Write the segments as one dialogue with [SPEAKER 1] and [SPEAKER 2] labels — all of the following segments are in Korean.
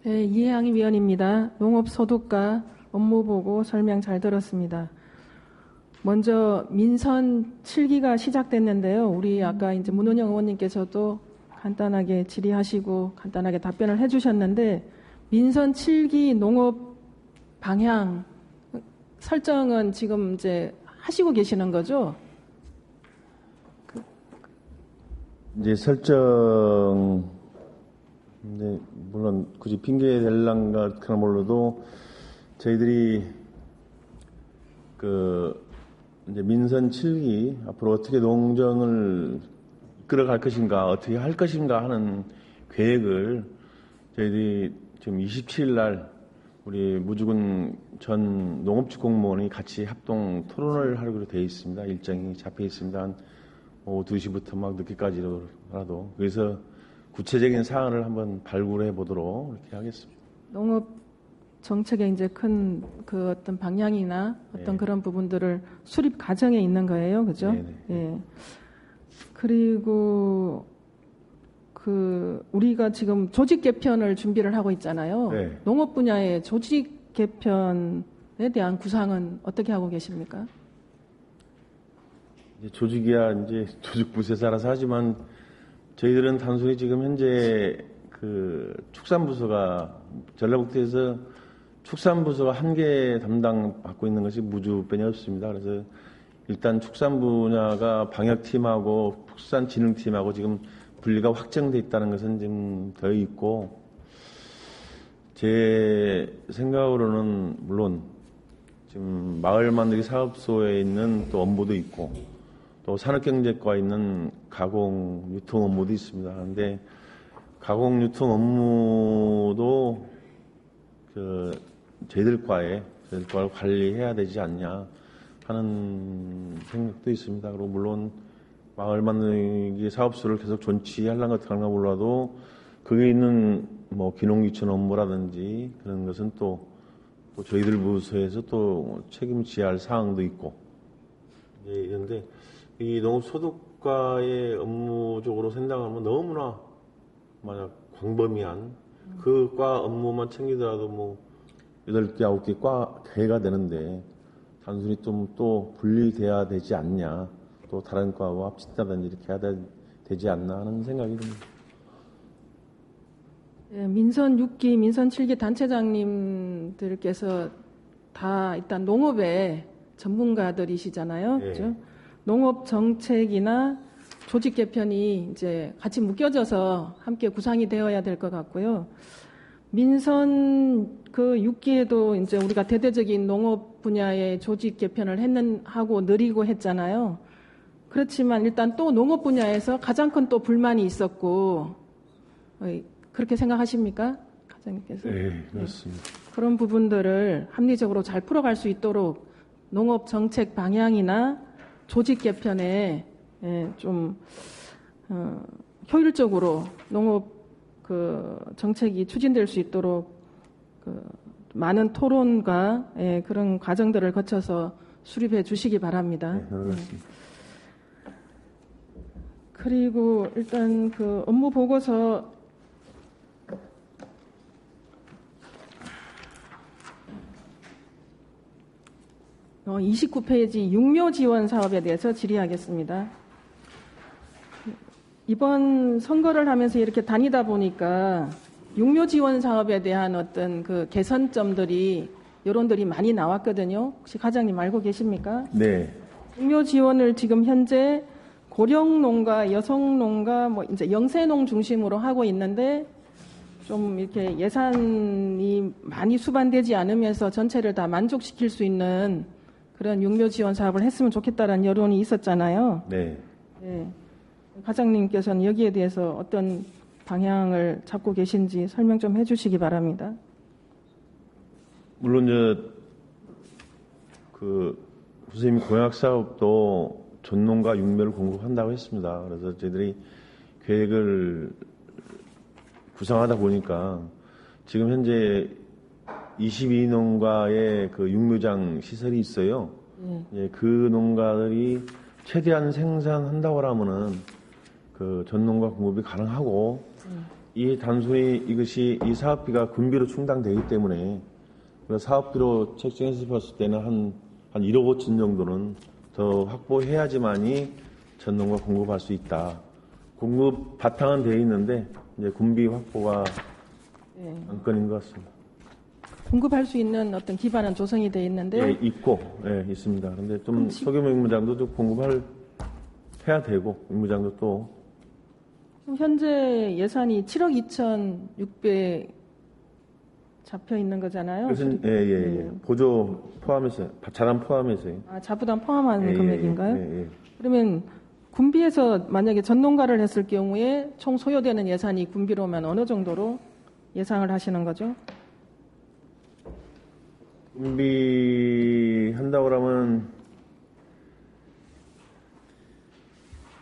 [SPEAKER 1] 네, 이해항의 위원입니다. 농업소득과 업무보고 설명 잘 들었습니다. 먼저 민선 7기가 시작됐는데요. 우리 아까 이제 문은영 의원님께서도 간단하게 질의하시고 간단하게 답변을 해주셨는데 민선 7기 농업 방향 설정은 지금 이제 하시고 계시는 거죠?
[SPEAKER 2] 이제 설정, 이제 물론 굳이 핑계 댈랑가 그나 몰라도 저희들이 이제 민선 7기 앞으로 어떻게 농정을 끌어갈 것인가, 어떻게 할 것인가 하는 계획을 저희들이 지금 27일 날 우리 무주군 전 농업직 공무원이 같이 합동 토론을 하기로 되어 있습니다. 일정이 잡혀 있습니다. 한 오후 2시부터 막 늦게까지라도. 그래서 구체적인 사안을 한번 발굴해 보도록 이렇게 하겠습니다.
[SPEAKER 1] 농업 정책의 이제 큰 그 어떤 방향이나 어떤 그런 부분들을 수립 과정에 있는 거예요. 그죠? 예. 그리고 우리가 지금 조직 개편을 준비를 하고 있잖아요.
[SPEAKER 2] 네.
[SPEAKER 1] 농업 분야의 조직 개편에 대한 구상은 어떻게 하고 계십니까?
[SPEAKER 2] 이제 조직이야 이제 조직 부서에서 알아서 하지만 저희들은 단순히 지금 현재 축산부서가 전라북도에서 축산부서가 한 개 담당 받고 있는 것이 무주변이 없습니다. 그래서 일단 축산 분야가 방역팀하고 축산진흥팀하고 지금 분리가 확정돼 있다는 것은 지금 되어 있고, 제 생각으로는 물론 지금 마을 만들기 사업소에 있는 또 업무도 있고 또 산업경제과에 있는 가공 유통 업무도 있습니다. 그런데 가공 유통 업무도 저희들과를 관리해야 되지 않냐 하는 생각도 있습니다. 그리고 물론 마을 만들기 사업소를 계속 존치하려는 것 같은가 몰라도 거기에 있는 기농유천 업무라든지 그런 것은 또 저희들 부서에서 또 책임져야 할 사항도 있고, 그런데 이 농업소득과의 업무적으로 생각하면 너무나 만약 광범위한 그 과 업무만 챙기더라도 8개, 9개 과 대회가 되는데 단순히 좀 또 분리돼야 되지 않냐, 또 다른 과와 합친다든지 이렇게 해야 되지 않나 하는 생각이 듭니다.
[SPEAKER 1] 네, 민선 6기, 민선 7기 단체장님들께서 다 일단 농업의 전문가들이시잖아요.
[SPEAKER 2] 네.
[SPEAKER 1] 그죠? 농업 정책이나 조직 개편이 이제 같이 묶여져서 함께 구상이 되어야 될 것 같고요. 민선 6기에도 이제 우리가 대대적인 농업 분야의 조직 개편을 하고 느리고 했잖아요. 그렇지만 일단 또 농업 분야에서 가장 큰 또 불만이 있었고, 그렇게 생각하십니까? 과장님께서?
[SPEAKER 2] 네, 그렇습니다.
[SPEAKER 1] 그런 부분들을 합리적으로 잘 풀어갈 수 있도록 농업 정책 방향이나 조직 개편에 좀 효율적으로 농업 정책이 추진될 수 있도록 많은 토론과 그런 과정들을 거쳐서 수립해 주시기 바랍니다.
[SPEAKER 2] 네, 그렇습니다.
[SPEAKER 1] 그리고 일단 업무 보고서 29페이지 육묘 지원 사업에 대해서 질의하겠습니다. 이번 선거를 하면서 이렇게 다니다 보니까 육묘 지원 사업에 대한 어떤 개선점들이 여론들이 많이 나왔거든요. 혹시 과장님 알고 계십니까?
[SPEAKER 2] 네.
[SPEAKER 1] 육묘 지원을 지금 현재 고령 농가, 여성 농가, 이제 영세농 중심으로 하고 있는데 좀 이렇게 예산이 많이 수반되지 않으면서 전체를 다 만족시킬 수 있는 그런 육묘 지원 사업을 했으면 좋겠다라는 여론이 있었잖아요.
[SPEAKER 2] 네.
[SPEAKER 1] 네. 과장님께서는 여기에 대해서 어떤 방향을 잡고 계신지 설명 좀 해주시기 바랍니다.
[SPEAKER 2] 물론 선생님 공약 사업도 전농가 육묘를 공급한다고 했습니다. 그래서 저희들이 계획을 구상하다 보니까 지금 현재 22농가의 육묘장 시설이 있어요. 그 농가들이 최대한 생산한다고 하면은 전농가 공급이 가능하고 이 단순히 이것이 이 사업비가 군비로 충당되기 때문에 사업비로 책정해서 봤을 때는 한 1억 5천 정도는 더 확보해야지만이 전농과 공급할 수 있다. 공급 바탕은 되어 있는데 이제 군비 확보가 안건인 것 같습니다.
[SPEAKER 1] 공급할 수 있는 어떤 기반은 조성이 되어 있는데
[SPEAKER 2] 예, 있고 있습니다. 그런데 좀 소규모 임무장도 좀 해야 되고 임무장도 또
[SPEAKER 1] 현재 예산이 7억 2,600 잡혀 있는 거잖아요.
[SPEAKER 2] 그것은 예. 보조 포함해서 자단 포함해서요.
[SPEAKER 1] 아, 자부담 포함하는 금액인가요?
[SPEAKER 2] 예.
[SPEAKER 1] 그러면 군비에서 만약에 전농가를 했을 경우에 총 소요되는 예산이 군비로면 어느 정도로 예상을 하시는 거죠?
[SPEAKER 2] 군비 한다고 하면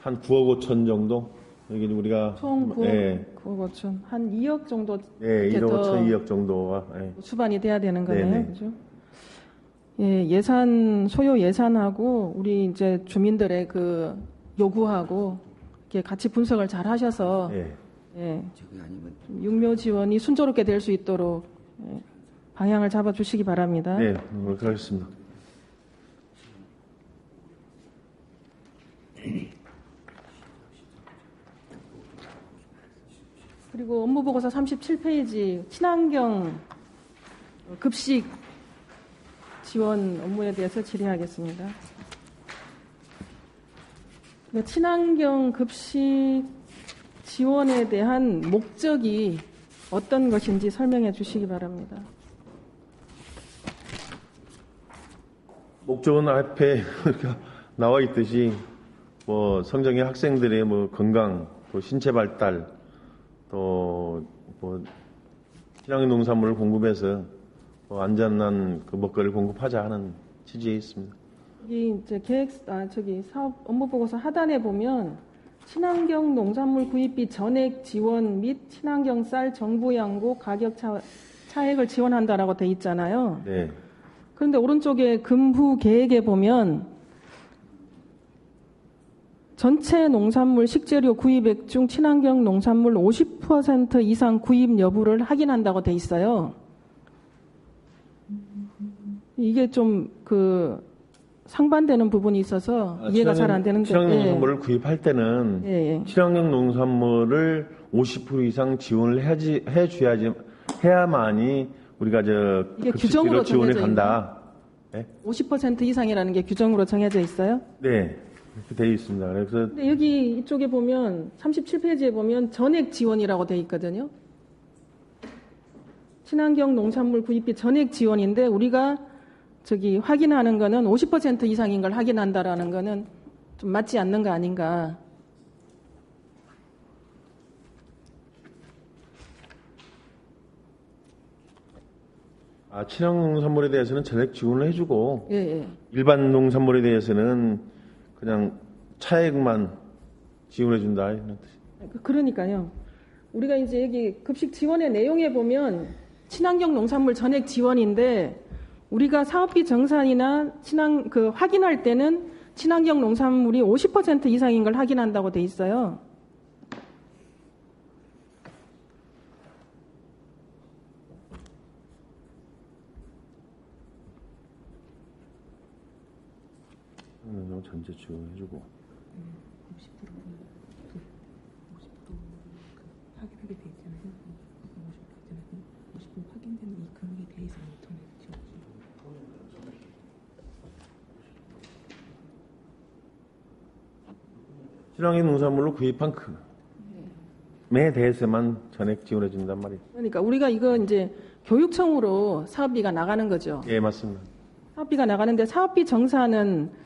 [SPEAKER 2] 한 9억 5천 정도? 여기 우리가
[SPEAKER 1] 총 9억 5천 한 2억 정도
[SPEAKER 2] 1억 5천 2억 정도가
[SPEAKER 1] 수반이 돼야 되는 거네요.
[SPEAKER 2] 네네.
[SPEAKER 1] 그죠? 예, 소요 예산하고 우리 이제 주민들의 그 요구하고 이렇게 같이 분석을 잘 하셔서 육묘 지원이 순조롭게 될 수 있도록 방향을 잡아 주시기 바랍니다.
[SPEAKER 2] 네, 그렇게 하겠습니다.
[SPEAKER 1] 그리고 업무보고서 37페이지 친환경 급식 지원 업무에 대해서 질의하겠습니다. 친환경 급식 지원에 대한 목적이 어떤 것인지 설명해 주시기 바랍니다.
[SPEAKER 2] 목적은 앞에 나와 있듯이 성장의 학생들의 건강, 또 신체 발달, 또 친환경 농산물을 공급해서 안전한 그 먹거리를 공급하자 하는 취지에 있습니다.
[SPEAKER 1] 여기 이제 사업 업무 보고서 하단에 보면 친환경 농산물 구입비 전액 지원 및 친환경 쌀 정부 양고 가격 차액을 지원한다라고 돼 있잖아요.
[SPEAKER 2] 네.
[SPEAKER 1] 그런데 오른쪽에 금후 계획에 보면 전체 농산물 식재료 구입액 중 친환경 농산물 50% 이상 구입 여부를 확인한다고 돼 있어요. 이게 좀 상반되는 부분이 있어야 이해가 잘 안 되는데.
[SPEAKER 2] 친환경 농산물을 구입할 때는 친환경 농산물을 50% 이상 지원을 해야만이 우리가
[SPEAKER 1] 이게 규정으로
[SPEAKER 2] 지원을 간다.
[SPEAKER 1] 50% 이상이라는 게 규정으로 정해져 있어요?
[SPEAKER 2] 네. 그렇게 되어 있습니다. 그래서
[SPEAKER 1] 근데 여기 이쪽에 보면 37페이지에 보면 전액 지원이라고 되어 있거든요. 친환경 농산물 구입비 전액 지원인데 우리가 확인하는 거는 50% 이상인 걸 확인한다라는 거는 좀 맞지 않는 거 아닌가.
[SPEAKER 2] 친환경 농산물에 대해서는 전액 지원을 해주고 일반 농산물에 대해서는 그냥 차액만 지원해준다.
[SPEAKER 1] 그러니까요. 우리가 이제 여기 급식 지원의 내용에 보면 친환경 농산물 전액 지원인데 우리가 사업비 정산이나 확인할 때는 친환경 농산물이 50% 이상인 걸 확인한다고 돼 있어요.
[SPEAKER 2] 전체 지원해주고.
[SPEAKER 3] 50% 확인하게 돼 있잖아요. 50% 확인되는 이 금액에 대해서
[SPEAKER 2] 친환경 농산물로 구입한 금에 대해서만 전액 지원해 준단 말이에요.
[SPEAKER 1] 그러니까 우리가 이거 이제 교육청으로 사업비가 나가는 거죠.
[SPEAKER 2] 예, 맞습니다.
[SPEAKER 1] 사업비가 나가는데 사업비 정산은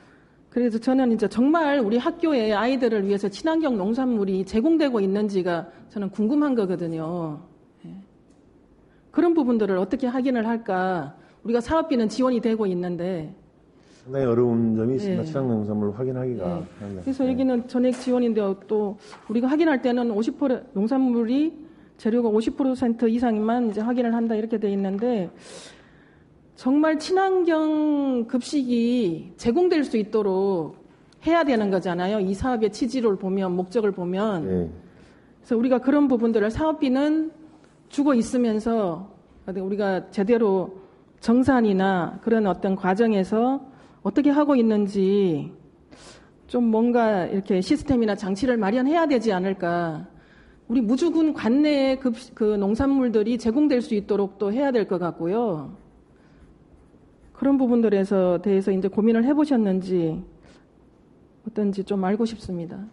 [SPEAKER 1] 그래서 저는 이제 정말 우리 학교에 아이들을 위해서 친환경 농산물이 제공되고 있는지가 저는 궁금한 거거든요. 그런 부분들을 어떻게 확인을 할까? 우리가 사업비는 지원이 되고 있는데
[SPEAKER 2] 상당히 어려운 점이 있습니다. 친환경 농산물을 확인하기가.
[SPEAKER 1] 그래서 여기는 전액 지원인데 또 우리가 확인할 때는 50% 농산물이 재료가 50% 이상만 이제 확인을 한다 이렇게 돼 있는데 정말 친환경 급식이 제공될 수 있도록 해야 되는 거잖아요. 이 사업의 취지를 보면 목적을 보면 그래서 우리가 그런 부분들을 사업비는 주고 있으면서 우리가 제대로 정산이나 그런 어떤 과정에서 어떻게 하고 있는지 좀 뭔가 이렇게 시스템이나 장치를 마련해야 되지 않을까. 우리 무주군 관내에 그 농산물들이 제공될 수 있도록 또 해야 될 것 같고요. 그런 부분들에서 대해서 이제 고민을 해보셨는지 어떤지 좀 알고 싶습니다.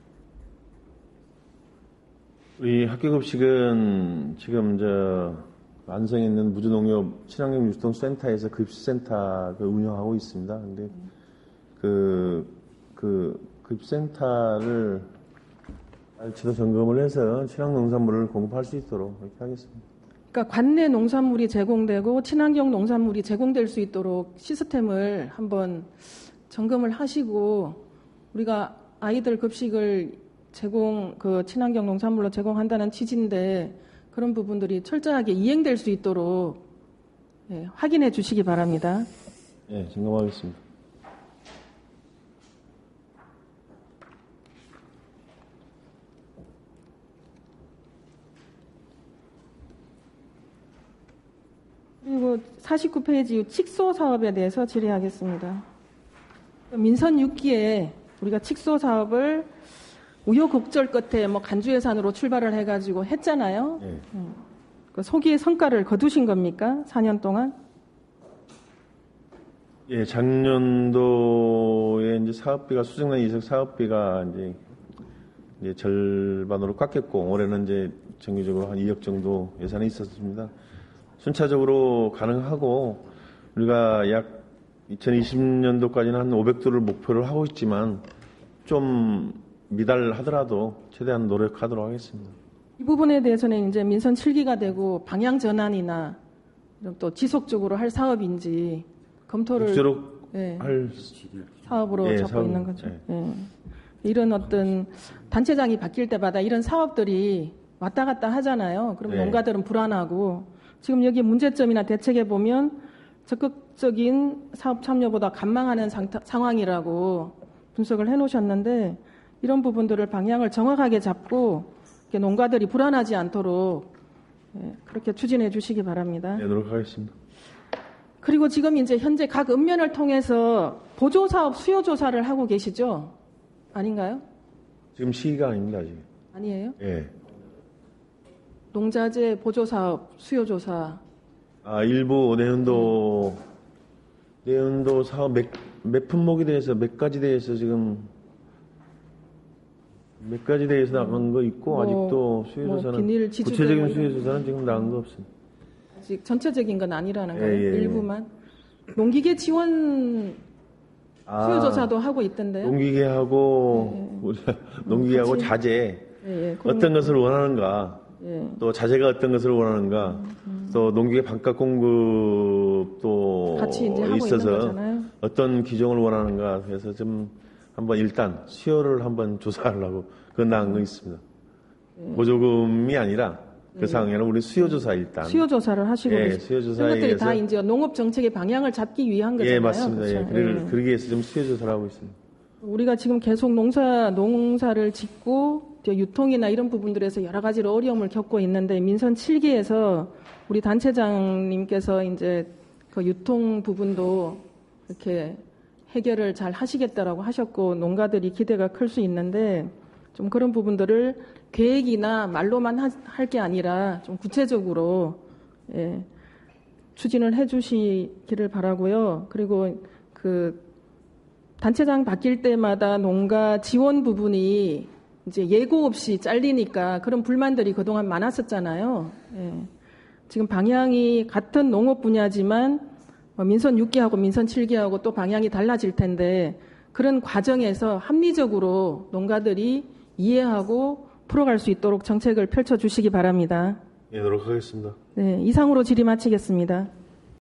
[SPEAKER 2] 우리 학교급식은 지금 안성에 있는 무주농협 친환경 유통센터에서 급식센터를 운영하고 있습니다. 근데 그 급식센터를 지도 점검을 해서 친환경 농산물을 공급할 수 있도록 그렇게 하겠습니다.
[SPEAKER 1] 그러니까 관내 농산물이 제공되고 친환경 농산물이 제공될 수 있도록 시스템을 한번 점검을 하시고 우리가 아이들 급식을 친환경 농산물로 제공한다는 취지인데 그런 부분들이 철저하게 이행될 수 있도록 확인해 주시기 바랍니다.
[SPEAKER 2] 네, 점검하겠습니다.
[SPEAKER 1] 그리고 49페이지 칙소 사업에 대해서 질의하겠습니다. 민선 6기에 우리가 칙소 사업을 우여곡절 끝에 간주 예산으로 출발을 해가지고 했잖아요.
[SPEAKER 2] 네.
[SPEAKER 1] 그 소기의 성과를 거두신 겁니까? 4년 동안?
[SPEAKER 2] 예, 작년도에 이제 사업비가 수정난 이석 사업비가 이제 절반으로 깎였고 올해는 이제 정기적으로 한 2억 정도 예산이 있었습니다. 순차적으로 가능하고 우리가 약 2020년도까지는 한 500도를 목표를 하고 있지만 좀 미달하더라도 최대한 노력하도록 하겠습니다.
[SPEAKER 1] 이 부분에 대해서는 이제 민선 7기가 되고 방향 전환이나 또 지속적으로 할 사업인지 검토를
[SPEAKER 2] 할
[SPEAKER 1] 사업으로 잡고
[SPEAKER 2] 사업,
[SPEAKER 1] 있는 거죠. 이런 어떤 단체장이 바뀔 때마다 이런 사업들이 왔다 갔다 하잖아요. 그럼 농가들은 불안하고 지금 여기 문제점이나 대책에 보면 적극적인 사업 참여보다 관망하는 상황이라고 분석을 해놓으셨는데 이런 부분들을 방향을 정확하게 잡고 농가들이 불안하지 않도록 그렇게 추진해 주시기 바랍니다.
[SPEAKER 2] 네, 노력하겠습니다.
[SPEAKER 1] 그리고 지금 이제 현재 각 읍면을 통해서 보조사업 수요조사를 하고 계시죠? 아닌가요?
[SPEAKER 2] 지금 시기가 아닙니다, 지금.
[SPEAKER 1] 아니에요?
[SPEAKER 2] 예.
[SPEAKER 1] 농자재 보조사업 수요조사.
[SPEAKER 2] 일부 내년도 사업 몇 품목에 대해서 몇 가지 대해서 지금 몇 가지 대해서 나간 거 있고 아직도 수요조사는 구체적인 수요조사는 지금 나간 거 없습니다.
[SPEAKER 1] 아직 전체적인 건 아니라는 거예요.
[SPEAKER 2] 예.
[SPEAKER 1] 일부만. 농기계 지원 수요조사도 하고 있던데요.
[SPEAKER 2] 농기계하고 우리가 농기계하고 자재 어떤 것을 원하는가, 또 자재가 어떤 것을 원하는가, 또 농기계 반값 공급도
[SPEAKER 1] 같이 이제 하고
[SPEAKER 2] 있어서
[SPEAKER 1] 있는 거잖아요.
[SPEAKER 2] 어떤 기종을 원하는가 해서 좀 한번 일단 수요를 한번 조사하려고 그건 나간 거 있습니다. 보조금이 아니라 그 상황에는 우리 수요조사 일단.
[SPEAKER 1] 수요조사를 하시고
[SPEAKER 2] 수요조사에
[SPEAKER 1] 이것들이
[SPEAKER 2] 의해서
[SPEAKER 1] 다 이제 농업 정책의 방향을 잡기 위한 거잖아요.
[SPEAKER 2] 예, 맞습니다.
[SPEAKER 1] 그렇죠?
[SPEAKER 2] 그러기 위해서 좀 수요조사를 하고 있습니다.
[SPEAKER 1] 우리가 지금 계속 농사를 짓고 유통이나 이런 부분들에서 여러 가지로 어려움을 겪고 있는데 민선 7기에서 우리 단체장님께서 이제 그 유통 부분도 이렇게 해결을 잘 하시겠다라고 하셨고 농가들이 기대가 클 수 있는데 좀 그런 부분들을 계획이나 말로만 할 게 아니라 좀 구체적으로 추진을 해주시기를 바라고요. 그리고 그 단체장 바뀔 때마다 농가 지원 부분이 이제 예고 없이 잘리니까 그런 불만들이 그동안 많았었잖아요. 지금 방향이 같은 농업 분야지만 민선 6기하고 민선 7기하고 또 방향이 달라질 텐데 그런 과정에서 합리적으로 농가들이 이해하고 풀어갈 수 있도록 정책을 펼쳐주시기 바랍니다.
[SPEAKER 2] 예, 노력하겠습니다.
[SPEAKER 1] 네, 이상으로 질의 마치겠습니다.